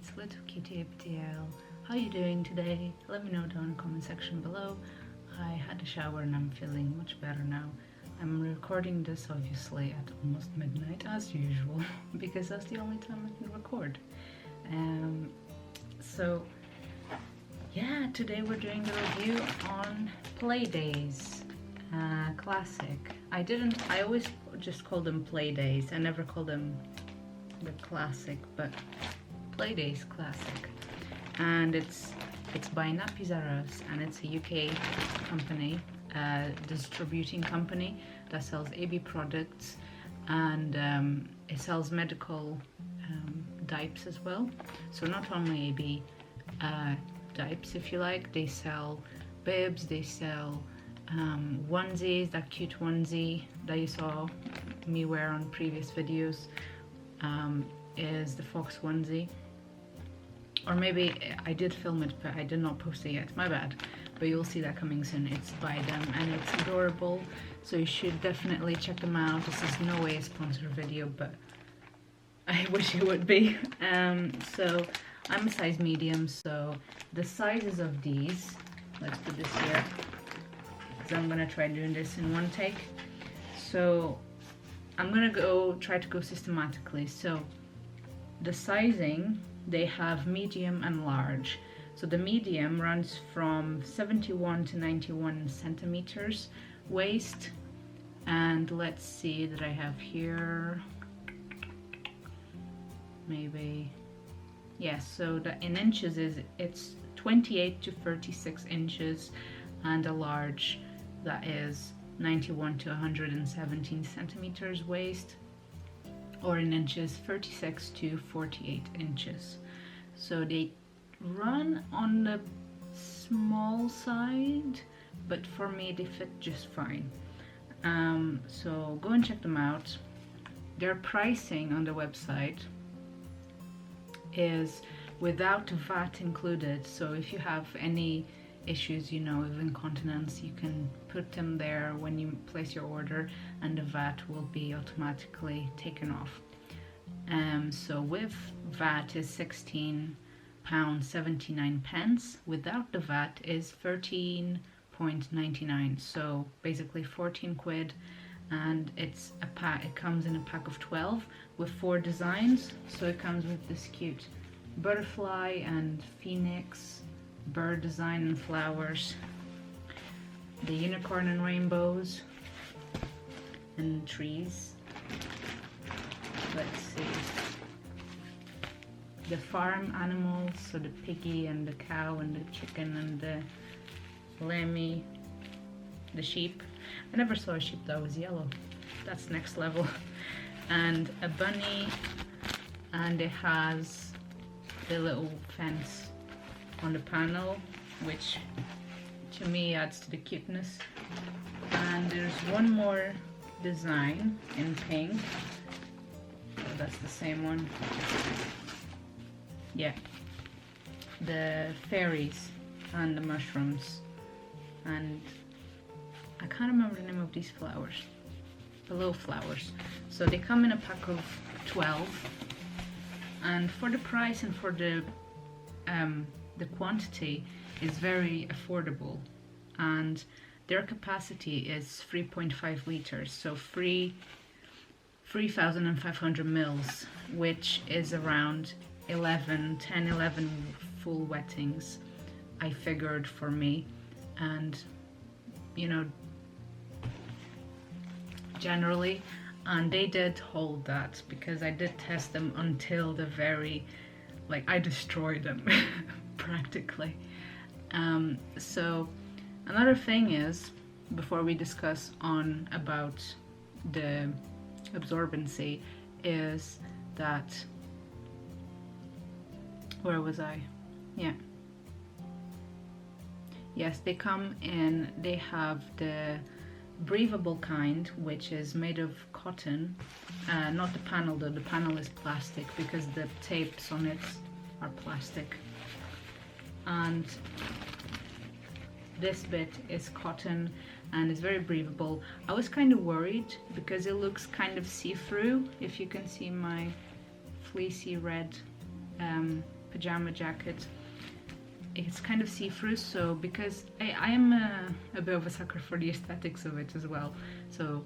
it's LittleCutieABDL. How are you doing today? Let me know down in the comment section below. I had a shower and I'm feeling much better now. I'm recording this obviously at almost midnight as usual because that's the only time I can record. So yeah, today we're doing a review on PlayDayz Classic. I always just call them PlayDayz. I never call them the Classic, but PlayDayz Classic. And it's by Nappies and it's a UK company, distributing company that sells AB products, and it sells medical diapers as well. So not only AB diapers, if you like, they sell bibs, they sell onesies, that cute onesie that you saw me wear on previous videos is the fox onesie. Or maybe I did film it, but I did not post it yet, my bad. But you'll see that coming soon. It's by them and it's adorable, so you should definitely check them out. This is no way a sponsored video, but I wish it would be. So I'm a size medium, so the sizes of these, let's put this here, because I'm gonna try doing this in one take. So I'm gonna try to go systematically. So the sizing, they have medium and large. So the medium runs from 71 to 91 centimeters waist, and let's see that I have here, maybe, yes, so the in inches it's 28 to 36 inches, and a large that is 91 to 117 centimeters waist, or in inches 36 to 48 inches. So they run on the small side, but for me they fit just fine. So go and check them out. Their pricing on the website is without VAT included, so if you have any issues, you know, with incontinence, you can put them there when you place your order and the VAT will be automatically taken off. So with VAT is £16.79, without the VAT is 13.99, so basically 14 quid, and it's a pack. It comes in a pack of 12 with 4 designs. So it comes with this cute butterfly and phoenix, bird design and flowers, the unicorn and rainbows and trees. Let's see, the farm animals, so the piggy and the cow and the chicken and the lammy, the sheep. I never saw a sheep that was yellow. That's next level. And a bunny, and it has the little fence on the panel, which to me adds to the cuteness. And there's one more design in pink. Oh, that's the same one. Yeah, the fairies and the mushrooms, and I can't remember the name of these flowers, the little flowers. So they come in a pack of 12, and for the price and for the quantity is very affordable, and their capacity is 3.5 liters, so 3,500 mils, which is around 11 full wettings, I figured, for me. And you know, generally, and they did hold that, because I did test them until the very, like, I destroyed them practically. So another thing is, before we discuss about the absorbency, is that, where was I? Yeah. Yes, they come in, they have the breathable kind, which is made of cotton. Not the panel though, the panel is plastic because the tapes on it are plastic. And this bit is cotton and it's very breathable. I was kind of worried because it looks kind of see-through, if you can see my fleecy red pajama jacket. It's kind of see-through, so because I am a bit of a sucker for the aesthetics of it as well, so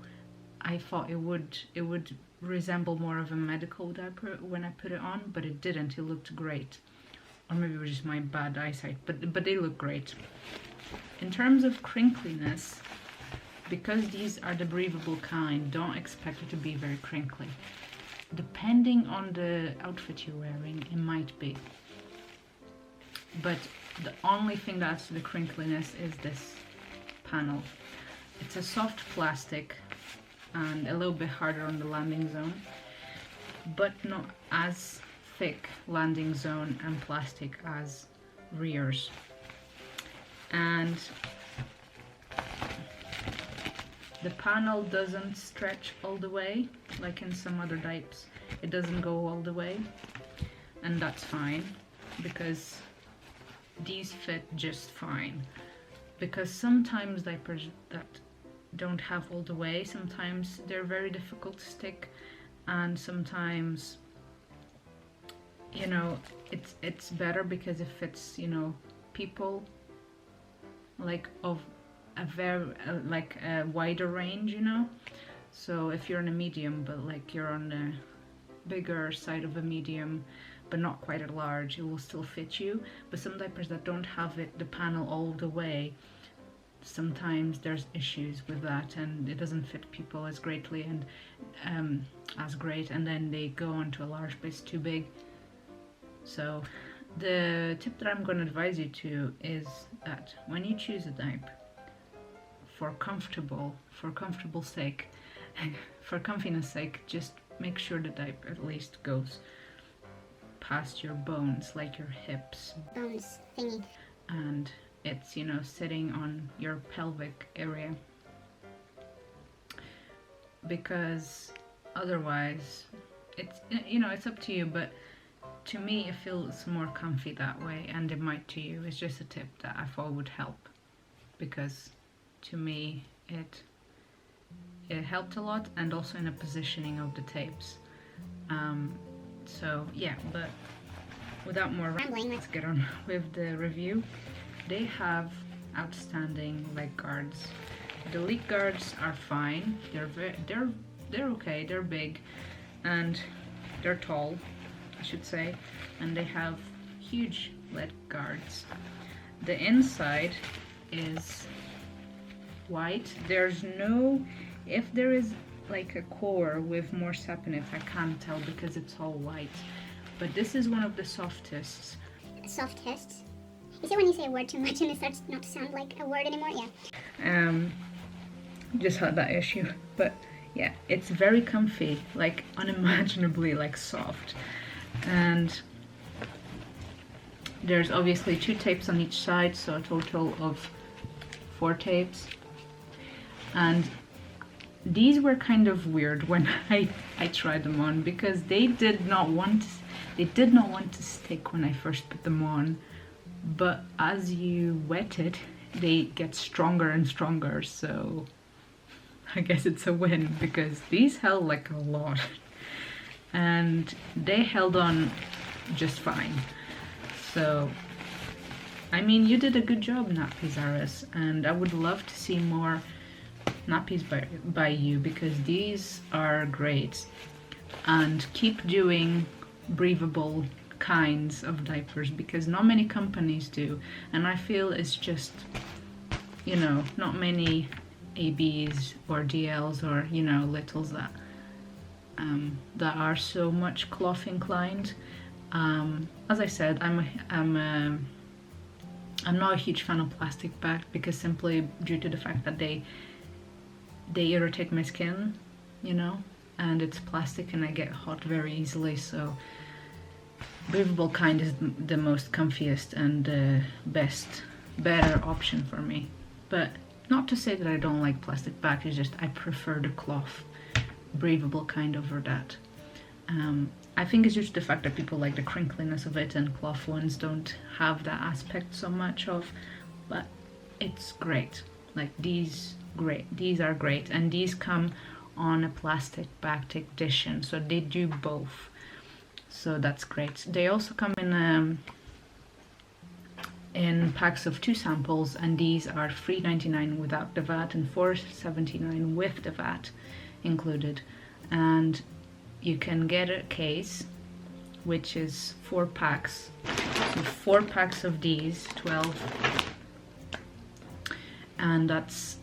I thought it would resemble more of a medical diaper when I put it on, but it didn't. It looked great, or maybe it was just my bad eyesight, but they look great. In terms of crinkliness, because these are the breathable kind, don't expect it to be very crinkly. Depending on the outfit you're wearing, it might be. But the only thing that adds to the crinkliness is this panel. It's a soft plastic and a little bit harder on the landing zone, but not as thick landing zone and plastic as rears. And the panel doesn't stretch all the way like in some other diapers. It doesn't go all the way, and that's fine because these fit just fine. Because sometimes diapers that don't have all the way, sometimes they're very difficult to stick, and sometimes, you know, it's better because it fits, you know, people like of a very like a wider range, you know. So if you're in a medium, but like you're on the bigger side of a medium but not quite a large, it will still fit you. But some diapers that don't have the panel all the way, sometimes there's issues with that, and it doesn't fit people as greatly and as great, and then they go onto a large but it's too big. So the tip that I'm going to advise you to is that when you choose a diaper, for comfortable sake, for comfiness sake, just make sure the diaper at least goes past your bones, like your hips. Bones thingy. And it's, you know, sitting on your pelvic area. Because otherwise, it's, you know, it's up to you, but to me it feels more comfy that way, and it might to you. It's just a tip that I thought would help, because to me it helped a lot, and also in the positioning of the tapes. So yeah, but without more rambling, let's get on with the review. They have outstanding leg guards. The leg guards are fine. They're okay. They're big and they're tall, I should say, and they have huge leg guards. The inside is white. There's no, if there is like a core with more sap in it, I can't tell because it's all white. But this is one of the softest. Softest? Is it when you say a word too much and it starts not to sound like a word anymore? Yeah. Just had that issue, but yeah, it's very comfy, like unimaginably like soft. And there's obviously 2 tapes on each side, so a total of 4 tapes. And these were kind of weird when I tried them on, because they did not want to stick when I first put them on, but as you wet it, they get stronger and stronger, so I guess it's a win, because these held like a lot. And they held on just fine. So, I mean, you did a good job, Nappies RS, and I would love to see more nappies by you, because these are great. And keep doing breathable kinds of diapers, because not many companies do, and I feel it's just, you know, not many ABs or DLs or, you know, littles that are so much cloth inclined. As I said, I'm not a huge fan of plastic back, because simply due to the fact that they irritate my skin, you know, and it's plastic and I get hot very easily. So breathable kind is the most comfiest and better option for me. But not to say that I don't like plastic back, it's just I prefer the cloth breathable kind over that. I think it's just the fact that people like the crinkliness of it, and cloth ones don't have that aspect so much of, but it's great. Like these are great, and these come on a plastic back edition, so they do both. so that's great. They also come in packs of 2 samples, and these are $3.99 without the VAT and $4.79 with the VAT included. And you can get a case which is 4 packs, so 4 packs of these, 12, and that's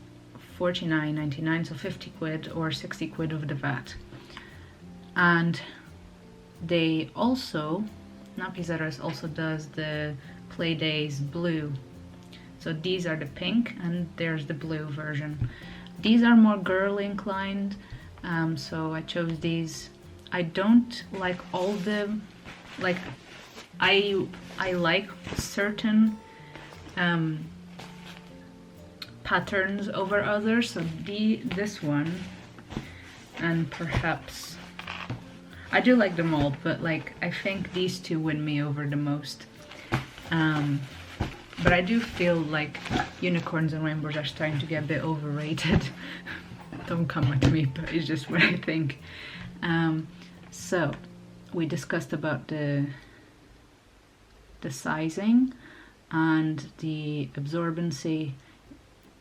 $49.99, so 50 quid or 60 quid of the VAT. And they also, Nappies also does the PlayDayz blue. So these are the pink and there's the blue version. These are more girl inclined, so I chose these. I don't like all the, like, I like certain patterns over others, so this one, and perhaps, I do like them all, but like I think these 2 win me over the most. But I do feel like unicorns and rainbows are starting to get a bit overrated. Don't come at me, but it's just what I think. So we discussed about the sizing and the absorbency,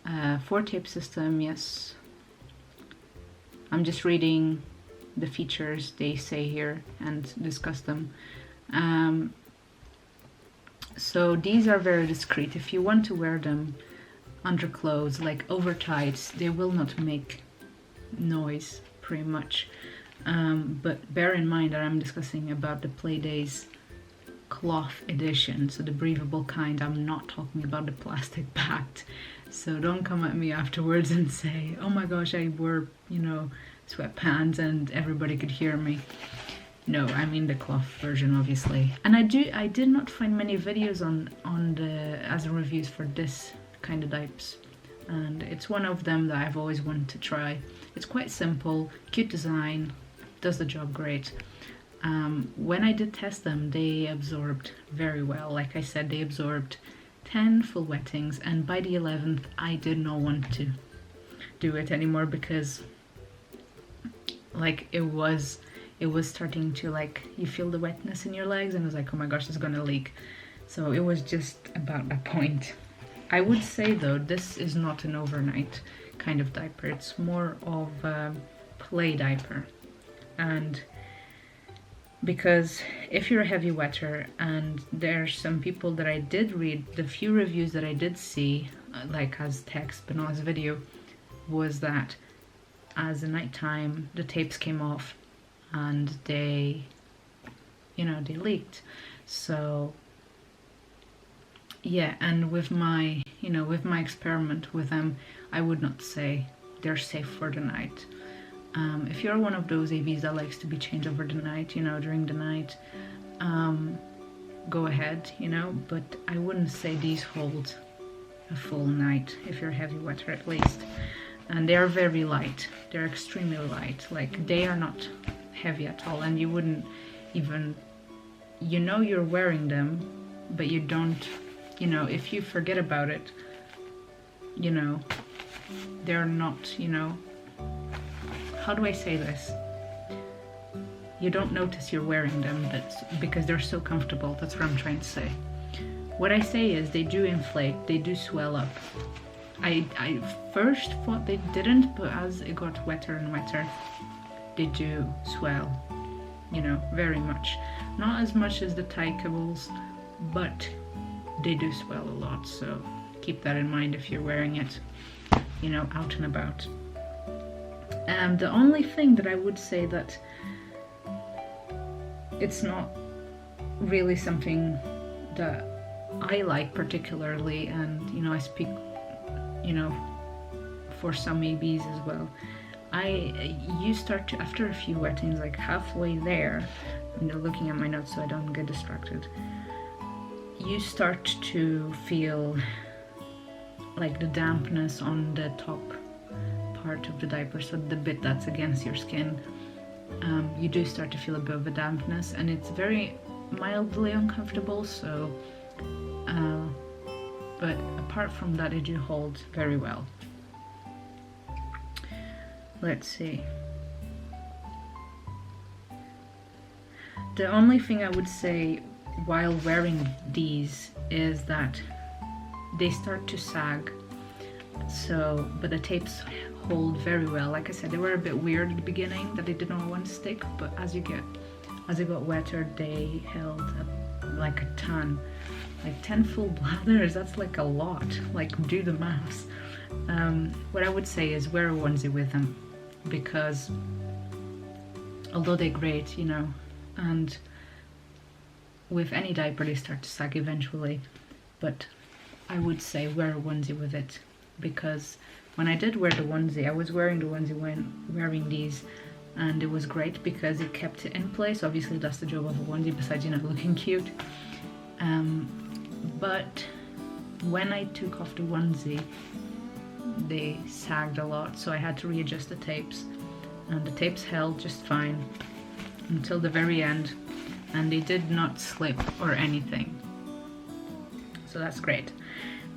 4-tape system. Yes, I'm just reading the features they say here and discuss them. So these are very discreet. If you want to wear them under clothes, like over tights, they will not make noise pretty much. But bear in mind that I'm discussing about the PlayDayz cloth edition, so the breathable kind. I'm not talking about the plastic packed. So don't come at me afterwards and say, oh my gosh, I wore, you know, sweatpants and everybody could hear me. No, I mean the cloth version, obviously. And I did not find many videos on the as reviews for this kind of diapers, and it's one of them that I've always wanted to try. It's quite simple, cute design, does the job great. When I did test them, they absorbed very well. Like I said, they absorbed 10 full wettings, and by the 11th I did not want to do it anymore, because like it was starting to, like, you feel the wetness in your legs and I was like, oh my gosh, it's gonna leak. So it was just about that point. I would say though, this is not an overnight kind of diaper. It's more of a play diaper. And because if you're a heavy wetter, and there's some people that I did read, the few reviews that I did see, like as text but not as video, was that as the nighttime the tapes came off and they, you know, they leaked. So yeah, and with my, you know, with my experiment with them, I would not say they're safe for the night. If you're one of those ABs that likes to be changed over the night, you know, during the night, go ahead, you know, but I wouldn't say these hold a full night if you're a heavy wetter at least. And they are very light, they're extremely light, like they are not heavy at all, and you wouldn't even, you know, you're wearing them, but you don't, you know, if you forget about it, you know, they're not, you know, how do I say this? You don't notice you're wearing them, that's because they're so comfortable. That's what I'm trying to say. What I say is they do inflate, they do swell up. I first thought they didn't, but as it got wetter and wetter, they do swell, you know, very much. Not as much as the Thai cables, but they do swell a lot, so keep that in mind if you're wearing it, you know, out and about. And the only thing that I would say that it's not really something that I like particularly, and you know, I speak, you know, for some ABs as well, you start to, after a few wettings, like halfway there, and they're looking at my notes so I don't get distracted, you start to feel like the dampness on the top part of the diaper, so the bit that's against your skin, you do start to feel a bit of a dampness, and it's very mildly uncomfortable, so but apart from that, it do hold very well. Let's see. The only thing I would say while wearing these is that they start to sag. So, but the tapes hold very well. Like I said, they were a bit weird at the beginning that they did not want to stick, but as it got wetter, they held like a ton. Like 10 full bladders, that's like a lot. Like, do the maths. What I would say is wear a onesie with them, because although they're great, you know, and with any diaper they start to sag eventually, but I would say wear a onesie with it, because when I did wear the onesie, I was wearing the onesie when wearing these, and it was great because it kept it in place. Obviously that's the job of a onesie, besides, you know, looking cute. But when I took off the onesie, they sagged a lot, so I had to readjust the tapes, and the tapes held just fine until the very end, and they did not slip or anything, so that's great.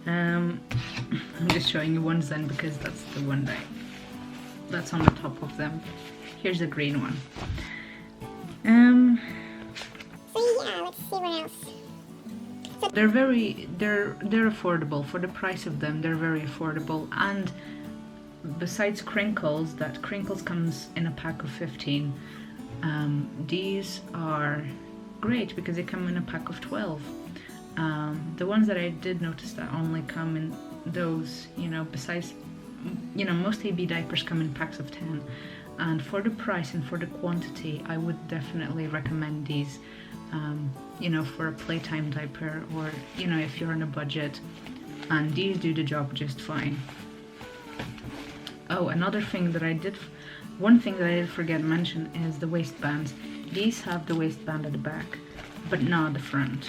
I'm just showing you ones then, because that's the one that's on the top of them. Here's the green one. So yeah, let's see what else. They're affordable for the price of them. They're very affordable, and besides crinkles, that crinkles comes in a pack of 15. These are great because they come in a pack of 12. The ones that I did notice that only come in those, you know, besides, you know, most AB diapers come in packs of 10, and for the price and for the quantity, I would definitely recommend these. You know, for a playtime diaper, or, you know, if you're on a budget, and these do the job just fine. Oh, another thing that one thing that I did forget to mention is the waistbands. These have the waistband at the back, but not the front.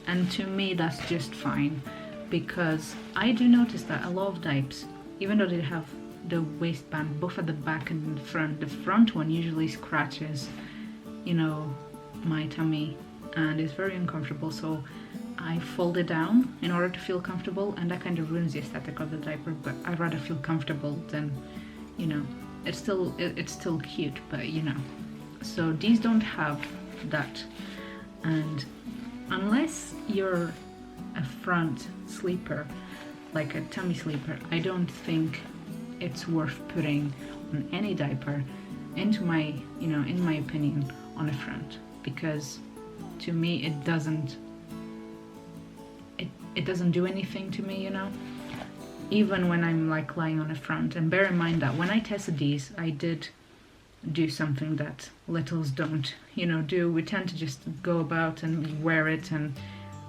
And to me, that's just fine, because I do notice that a lot of diapers, even though they have the waistband both at the back and the front one usually scratches, you know, my tummy, and it's very uncomfortable, so I fold it down in order to feel comfortable, and that kind of ruins the aesthetic of the diaper. But I'd rather feel comfortable than, you know, it's still cute, but you know. So these don't have that, and unless you're a front sleeper, like a tummy sleeper, I don't think it's worth putting on any diaper, into my, you know, in my opinion, on the front, because to me it doesn't do anything to me, you know, even when I'm like lying on the front. And bear in mind that when I tested these, I did do something that littles don't, you know, do. We tend to just go about and wear it, and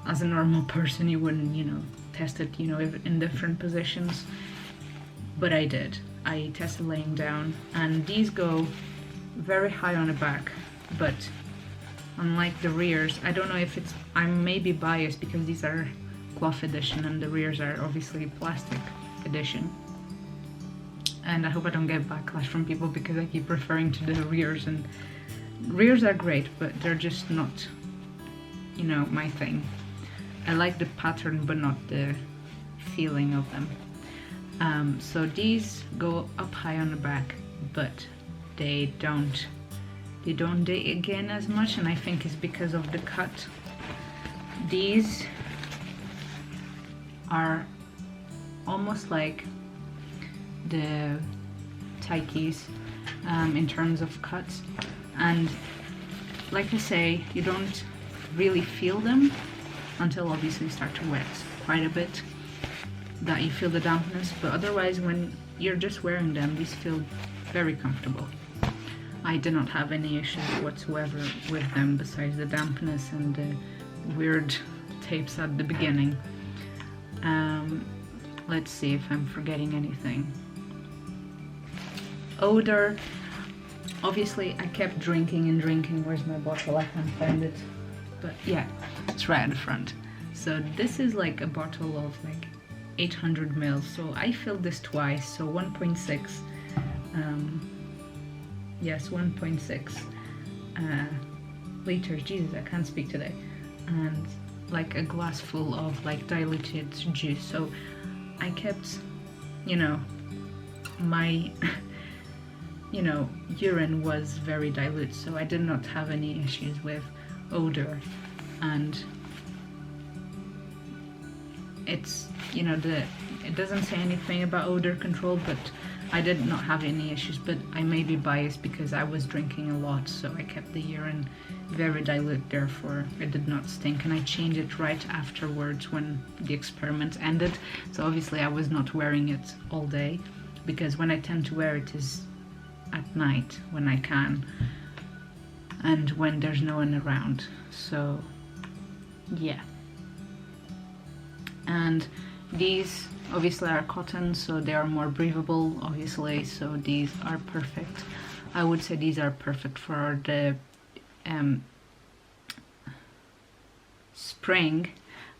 as a normal person you wouldn't, you know, test it, you know, in different positions. But I did. I tested laying down, and these go very high on the back, but unlike the rears, I don't know if it's, I'm maybe biased because these are cloth edition and the rears are obviously plastic edition. And I hope I don't get backlash from people because I keep referring to the rears, and rears are great, but they're just not, you know, my thing. I like the pattern but not the feeling of them. So these go up high on the back, but they don't dig again as much, and I think it's because of the cut. These are almost like the Tikes in terms of cuts, and like I say, you don't really feel them until obviously you start to wet quite a bit, that you feel the dampness, but otherwise when you're just wearing them, these feel very comfortable. I did not have any issues whatsoever with them besides the dampness and the weird tapes at the beginning. Let's see if I'm forgetting anything. Odor, obviously I kept drinking and drinking. Where's my bottle? I can't find it, but yeah, it's right at the front. So this is like a bottle of like 800 ml, so I filled this twice, so 1.6 yes, 1.6 liters, Jesus, I can't speak today, and like a glass full of like diluted juice. So I kept, you know, my you know, urine was very dilute, so I did not have any issues with Odor, and it's, you know, it doesn't say anything about odor control, but I did not have any issues. But I may be biased because I was drinking a lot, so I kept the urine very dilute, therefore it did not stink, and I changed it right afterwards when the experiment ended. So obviously I was not wearing it all day, because when I tend to wear it is at night when I can and when there's no one around. So yeah. And these obviously are cotton, so they are more breathable, obviously, so these are perfect. I would say these are perfect for the spring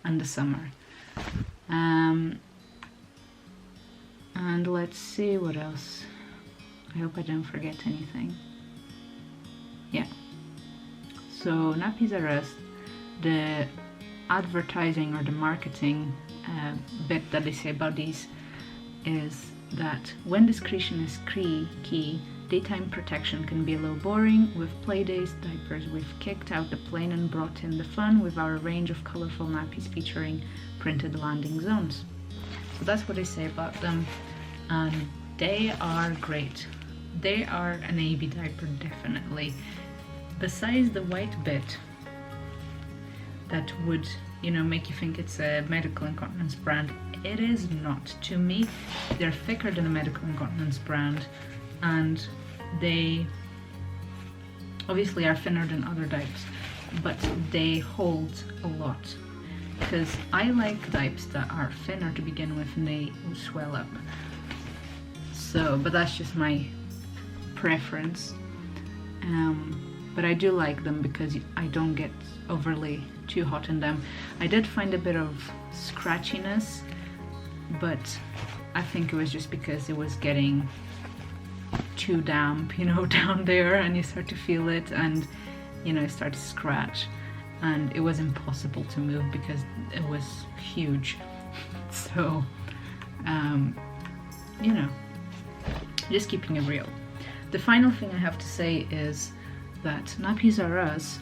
and the summer. And let's see what else. I hope I don't forget anything. Yeah. So Nappies R Us, the advertising or the marketing bit that they say about these is that when discretion is key, daytime protection can be a little boring. With PlayDayz diapers, we've kicked out the plain and brought in the fun with our range of colorful nappies featuring printed landing zones. So that's what they say about them, and they are great. They are an AB diaper, definitely. Besides the white bit that would, you know, make you think it's a medical incontinence brand, it is not. To me, they're thicker than a medical incontinence brand, and they obviously are thinner than other diapers, but they hold a lot. Because I like diapers that are thinner to begin with and they swell up. So, but that's just my preference. But I do like them because I don't get overly too hot in them. I did find a bit of scratchiness, but I think it was just because it was getting too damp, you know, down there, and you start to feel it, and you know, it starts to scratch, and it was impossible to move because it was huge. So you know, just keeping it real. The final thing I have to say is that Nappies R Us,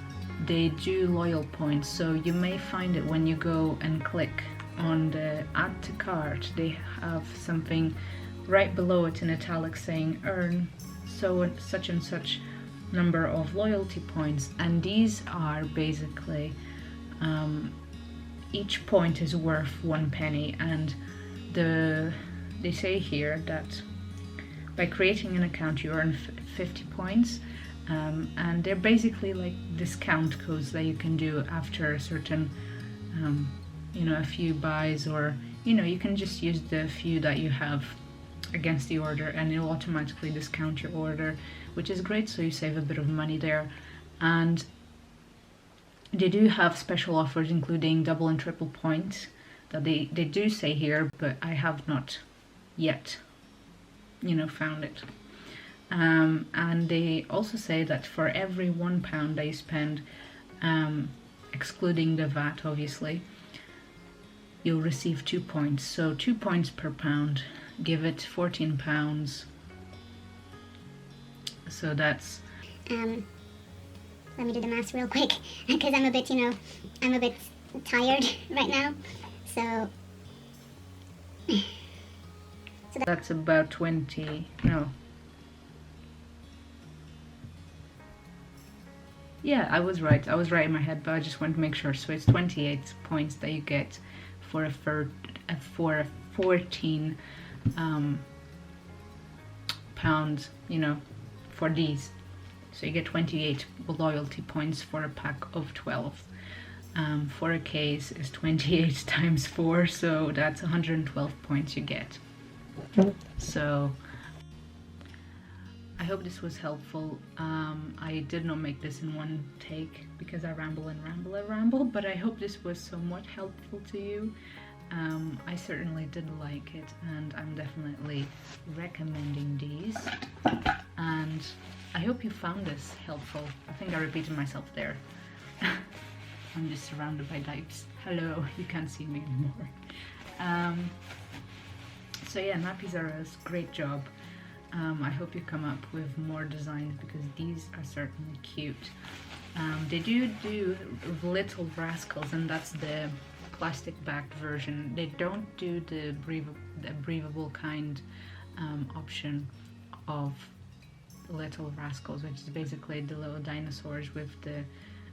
they do loyal points, so you may find it when you go and click on the add to cart, they have something right below it in italic saying earn such and such number of loyalty points, and these are basically each point is worth 1 penny, and they say here that by creating an account you earn 50 points, and they're basically like discount codes that you can do after a certain you know, a few buys, or you know, you can just use the few that you have against the order and it'll automatically discount your order, which is great, so you save a bit of money there. And they do have special offers including double and triple points that they do say here, but I have not yet, you know, found it. And they also say that for every £1 that you spend, excluding the VAT obviously, you'll receive 2 points. So 2 points per pound, give it £14. So that's let me do the math real quick because I'm a bit, you know, I'm a bit tired right now. So that's about 20, no. Yeah, I was right in my head, but I just want to make sure. So it's 28 points that you get for a 14 pounds, you know, for these. So you get 28 loyalty points for a pack of 12. For a case is 28 times 4, so that's 112 points you get. So I hope this was helpful. I did not make this in one take because I ramble, but I hope this was somewhat helpful to you. I certainly did like it, and I'm definitely recommending these, and I hope you found this helpful. I think I repeated myself there. I'm just surrounded by diapers. Hello, you can't see me anymore. So yeah, Nappies R Us, great job. I hope you come up with more designs because these are certainly cute. They do Little Rascals, and that's the plastic backed version. They don't do the breathable kind option of Little Rascals, which is basically the little dinosaurs with the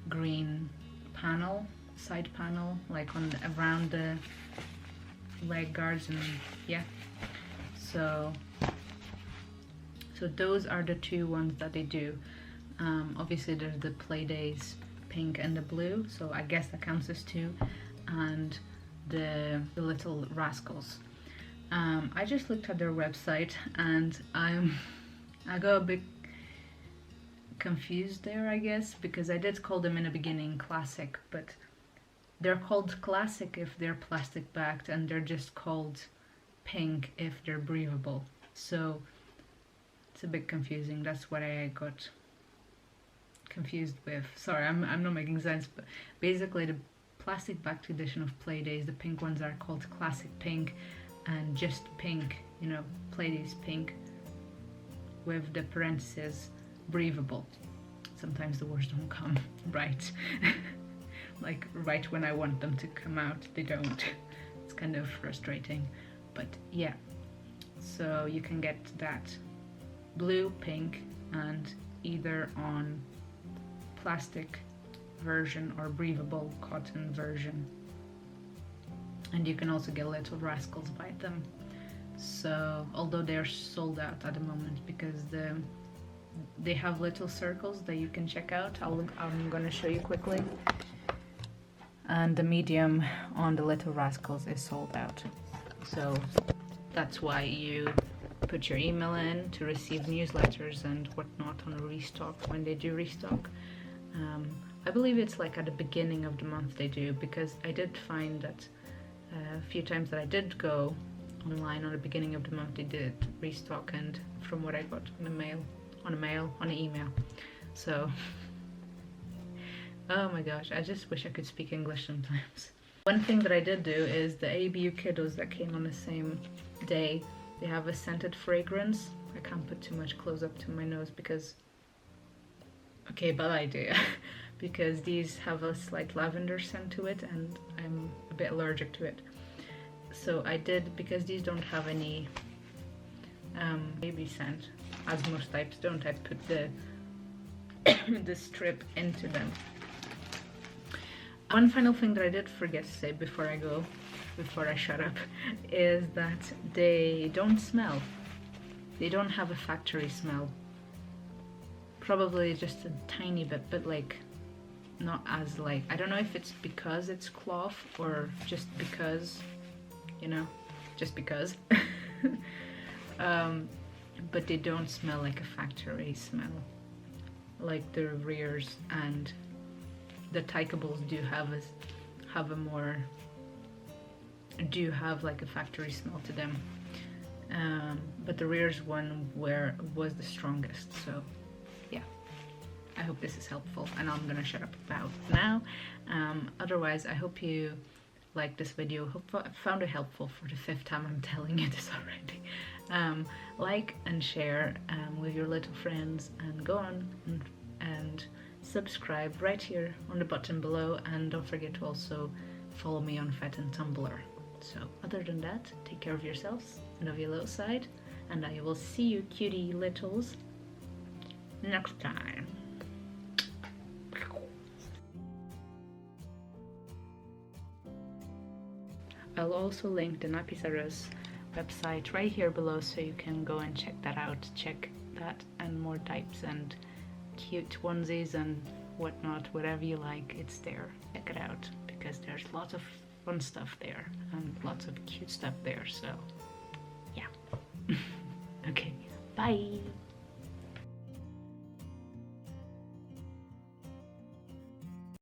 green panel, side panel, like on around the leg guards, and yeah. So those are the two ones that they do. Obviously there's the PlayDayz pink and the blue, so I guess that counts as two, and the Little Rascals. I just looked at their website and I got a bit confused there, I guess, because I did call them in the beginning classic, but they're called classic if they're plastic backed, and they're just called pink if they're breathable. So it's a bit confusing. That's what I got confused with. Sorry, I'm not making sense, but basically the plastic backed edition of PlayDayz, the pink ones are called classic pink and just pink, you know, PlayDayz pink with the parentheses breathable. Sometimes the words don't come right. Like right when I want them to come out, they don't. It's kind of frustrating, but yeah. So you can get that blue, pink, and either on plastic version or breathable cotton version. And you can also get Little Rascals by them. So although they're sold out at the moment because they have little circles that you can check out. I'm gonna show you quickly. And the medium on the Little Rascals is sold out. So that's why you put your email in to receive newsletters and whatnot on a restock when they do restock. I believe it's like at the beginning of the month they do, because I did find that a few times that I did go online on the beginning of the month they did restock, and from what I got on an email. So oh my gosh, I just wish I could speak English sometimes. One thing that I did do is the ABU kiddos that came on the same day, they have a scented fragrance. I can't put too much close up to my nose because, okay, bad idea. Because these have a slight lavender scent to it and I'm a bit allergic to it. So I did, because these don't have any baby scent, as most types don't, I put the strip into them. One final thing that I did forget to say before I shut up, is that they don't smell. They don't have a factory smell. Probably just a tiny bit, but like not as like, I don't know if it's because it's cloth or just because, you know, just because. But they don't smell like a factory smell, like the rears and the Tykeables do have like a factory smell to them, but the rears one was the strongest. So yeah, I hope this is helpful, and I'm gonna shut up about now. Otherwise, I hope you like this video. Hope I found it helpful for the 5th time I'm telling you this already. Like and share with your little friends, and go on and subscribe right here on the button below, and don't forget to also follow me on Fat and Tumblr. So other than that, take care of yourselves and of your little side, and I will see you cutie littles next time. I'll also link the Nappies R Us website right here below, so you can go and check that out. Check that and more types and cute onesies and whatnot, whatever you like, it's there. Check it out, because there's lots of fun stuff there and lots of cute stuff there. So yeah. Okay, bye.